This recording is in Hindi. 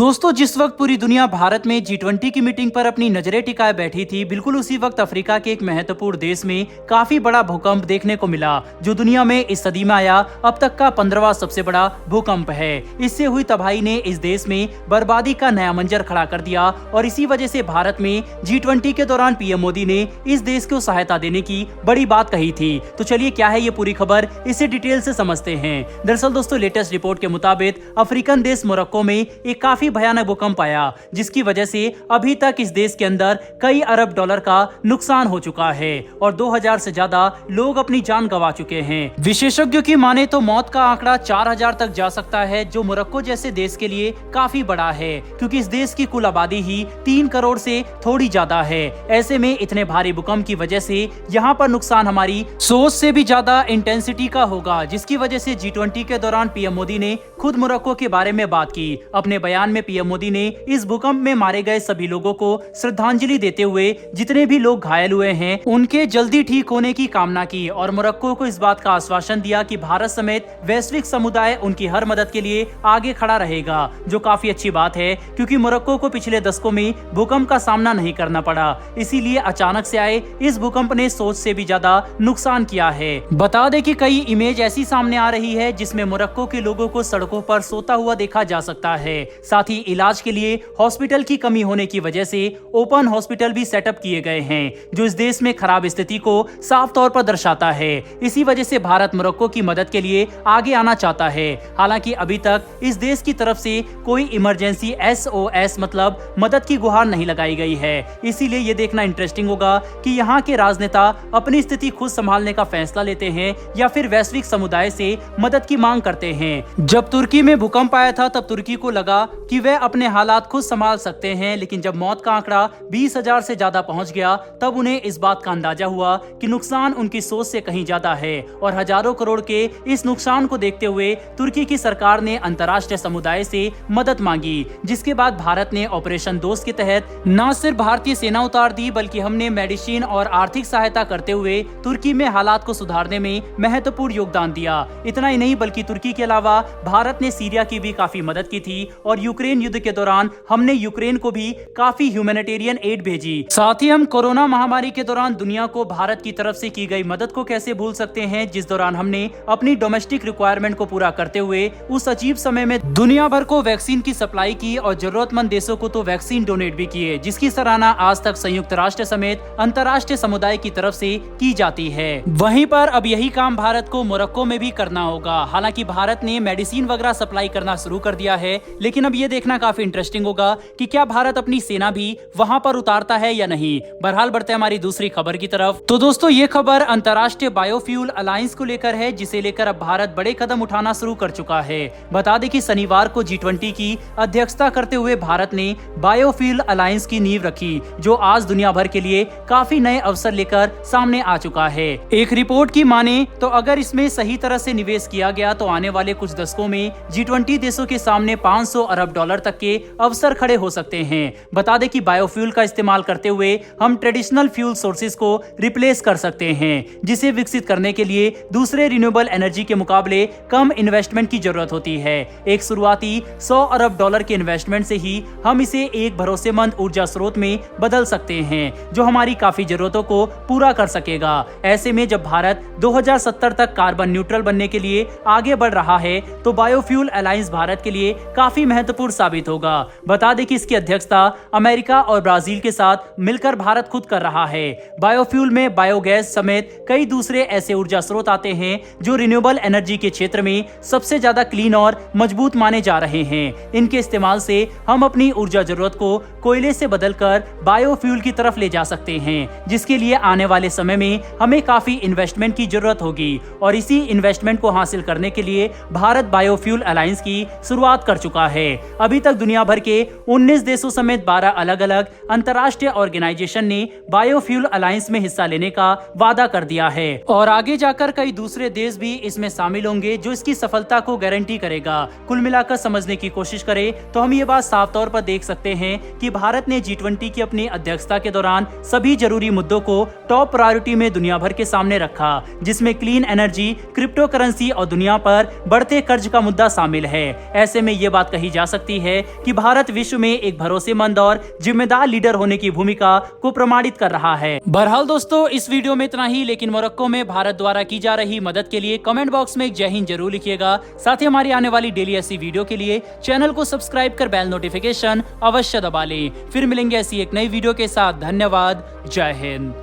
दोस्तों, जिस वक्त पूरी दुनिया भारत में G20 की मीटिंग पर अपनी नजरें टिकाए बैठी थी, बिल्कुल उसी वक्त अफ्रीका के एक महत्वपूर्ण देश में काफी बड़ा भूकंप देखने को मिला, जो दुनिया में इस सदी में आया अब तक का 15वां सबसे बड़ा भूकंप है। इससे हुई तबाही ने इस देश में बर्बादी का नया मंजर खड़ा कर दिया और इसी वजह से भारत में G20 के दौरान पीएम मोदी ने इस देश को सहायता देने की बड़ी बात कही थी। तो चलिए, क्या है ये पूरी खबर, इसे डिटेल से समझते हैं। दरअसल दोस्तों, लेटेस्ट रिपोर्ट के मुताबिक अफ्रीकन देश मोरक्को में एक काफी भयानक भूकंप आया, जिसकी वजह से अभी तक इस देश के अंदर कई अरब डॉलर का नुकसान हो चुका है और 2000 से ज्यादा लोग अपनी जान गंवा चुके हैं। विशेषज्ञों की माने तो मौत का आंकड़ा 4000 तक जा सकता है, जो मोरक्को जैसे देश के लिए काफी बड़ा है, क्योंकि इस देश की कुल आबादी ही 3 करोड़ से थोड़ी ज्यादा है। ऐसे में इतने भारी भूकंप की वजह से यहाँ पर नुकसान हमारी सोच से भी ज्यादा इंटेंसिटी का होगा, जिसकी वजह से G20 के दौरान पीएम मोदी ने खुद मोरक्को के बारे में बात की। अपने बयान में पीएम मोदी ने इस भूकंप में मारे गए सभी लोगों को श्रद्धांजलि देते हुए जितने भी लोग घायल हुए हैं उनके जल्दी ठीक होने की कामना की और मोरक्को को इस बात का आश्वासन दिया कि भारत समेत वैश्विक समुदाय उनकी हर मदद के लिए आगे खड़ा रहेगा, जो काफी अच्छी बात है, क्योंकि मोरक्को को पिछले दशकों में भूकंप का सामना नहीं करना पड़ा। इसीलिए अचानक से आए इस भूकंप ने सोच से भी ज्यादा नुकसान किया है। बता दें कि कई इमेज ऐसी सामने आ रही है जिसमें मोरक्को के लोगों को सड़कों पर सोता हुआ देखा जा सकता है। साथ ही इलाज के लिए हॉस्पिटल की कमी होने की वजह से ओपन हॉस्पिटल भी सेटअप किए गए हैं, जो इस देश में खराब स्थिति को साफ तौर पर दर्शाता है। इसी वजह से भारत मोरक्को की मदद के लिए आगे आना चाहता है। हालांकि अभी तक इस देश की तरफ से कोई इमरजेंसी SOS मतलब मदद की गुहार नहीं लगाई गई है। इसीलिए ये देखना इंटरेस्टिंग होगा कि यहाँ के राजनेता अपनी स्थिति खुद संभालने का फैसला लेते हैं या फिर वैश्विक समुदाय से मदद की मांग करते हैं। जब तुर्की में भूकंप आया था, तब तुर्की को लगा कि वे अपने हालात खुद संभाल सकते हैं, लेकिन जब मौत का आंकड़ा 20,000 से ज्यादा पहुंच गया, तब उन्हें इस बात का अंदाजा हुआ कि नुकसान उनकी सोच से कहीं ज्यादा है और हजारों करोड़ के इस नुकसान को देखते हुए तुर्की की सरकार ने अंतर्राष्ट्रीय समुदाय से मदद मांगी, जिसके बाद भारत ने ऑपरेशन दोस्त के तहत न सिर्फ भारतीय सेना उतार दी, बल्कि हमने मेडिसिन और आर्थिक सहायता करते हुए तुर्की में हालात को सुधारने में महत्वपूर्ण योगदान दिया। इतना ही नहीं, बल्कि तुर्की के अलावा भारत ने सीरिया की भी काफी मदद की थी और यूक्रेन युद्ध के दौरान हमने यूक्रेन को भी काफी ह्यूमैनिटेरियन एड भेजी। साथ ही हम कोरोना महामारी के दौरान दुनिया को भारत की तरफ से की गई मदद को कैसे भूल सकते हैं, जिस दौरान हमने अपनी डोमेस्टिक रिक्वायरमेंट को पूरा करते हुए उस अजीब समय में दुनिया भर को वैक्सीन की सप्लाई की और जरूरतमंद देशों को तो वैक्सीन डोनेट भी किए, जिसकी सराहना आज तक संयुक्त राष्ट्र समेत अंतर्राष्ट्रीय समुदाय की तरफ से की जाती है। वहीं पर अब यही काम भारत को मोरक्को में भी करना होगा। हालांकि भारत ने मेडिसिन वगैरह सप्लाई करना शुरू कर दिया है, लेकिन अब ये देखना काफी इंटरेस्टिंग होगा कि क्या भारत अपनी सेना भी वहां पर उतारता है या नहीं। बहरहाल बढ़ते हमारी दूसरी खबर की तरफ। तो दोस्तों, ये खबर अंतर्राष्ट्रीय बायोफ्यूल अलायंस को लेकर है, जिसे लेकर अब भारत बड़े कदम उठाना शुरू कर चुका है। बता दें कि शनिवार को G20 की अध्यक्षता करते हुए भारत ने बायोफ्यूल अलायंस की नींव रखी, जो आज दुनिया भर के लिए काफी नए अवसर लेकर सामने आ चुका है। एक रिपोर्ट की माने तो अगर इसमें सही तरह से निवेश किया गया तो आने वाले कुछ दशकों में G20 देशों के सामने 500 अरब डॉलर तक के अवसर खड़े हो सकते हैं। बता दें कि बायोफ्यूल का इस्तेमाल करते हुए हम ट्रेडिशनल फ्यूल सोर्सेज को रिप्लेस कर सकते हैं, जिसे विकसित करने के लिए दूसरे रिन्यूएबल एनर्जी के मुकाबले कम इन्वेस्टमेंट की जरूरत होती है। एक शुरुआती 100 अरब डॉलर के इन्वेस्टमेंट से ही हम इसे एक भरोसेमंद ऊर्जा स्रोत में बदल सकते हैं, जो हमारी काफी जरूरतों को पूरा कर सकेगा। ऐसे में जब भारत 2070 तक कार्बन न्यूट्रल बनने के लिए आगे बढ़ रहा है, तो बायोफ्यूल अलायंस भारत के लिए काफी महत्वपूर्ण साबित होगा। बता दें कि इसकी अध्यक्षता अमेरिका और ब्राजील के साथ मिलकर भारत खुद कर रहा है। बायोफ्यूल में बायोगैस समेत कई दूसरे ऐसे ऊर्जा स्रोत आते हैं जो रिन्यूएबल एनर्जी के क्षेत्र में सबसे ज्यादा क्लीन और मजबूत माने जा रहे हैं। इनके इस्तेमाल से हम अपनी ऊर्जा जरूरत को कोयले से बदलकर बायोफ्यूल की तरफ ले जा सकते हैं, जिसके लिए आने वाले समय में हमें काफी इन्वेस्टमेंट की जरूरत होगी और इसी इन्वेस्टमेंट को हासिल करने के लिए भारत बायोफ्यूल अलायंस की शुरुआत कर चुका है। अभी तक दुनिया भर के 19 देशों समेत 12 अलग अलग अंतर्राष्ट्रीय ऑर्गेनाइजेशन ने बायोफ्यूल अलायंस में हिस्सा लेने का वादा कर दिया है और आगे जाकर कई दूसरे देश भी इसमें शामिल होंगे, जो इसकी सफलता को गारंटी करेगा। कुल मिलाकर समझने की कोशिश करें तो हम ये बात साफ तौर पर देख सकते हैं कि भारत ने G20 की अपनी अध्यक्षता के दौरान सभी जरूरी मुद्दों को टॉप प्रायोरिटी में दुनिया भर के सामने रखा, जिसमें क्लीन एनर्जी, क्रिप्टो करेंसी और दुनिया पर बढ़ते कर्ज का मुद्दा शामिल है। ऐसे में ये बात कही जा सकती करती है कि भारत विश्व में एक भरोसेमंद और जिम्मेदार लीडर होने की भूमिका को प्रमाणित कर रहा है। बहरहाल दोस्तों, इस वीडियो में इतना ही, लेकिन मोरक्को में भारत द्वारा की जा रही मदद के लिए कमेंट बॉक्स में जय हिंद जरूर लिखिएगा। साथ ही हमारी आने वाली डेली ऐसी वीडियो के लिए चैनल को सब्सक्राइब कर बेल नोटिफिकेशन अवश्य दबा लें। फिर मिलेंगे ऐसी एक नई वीडियो के साथ। धन्यवाद। जय हिंद।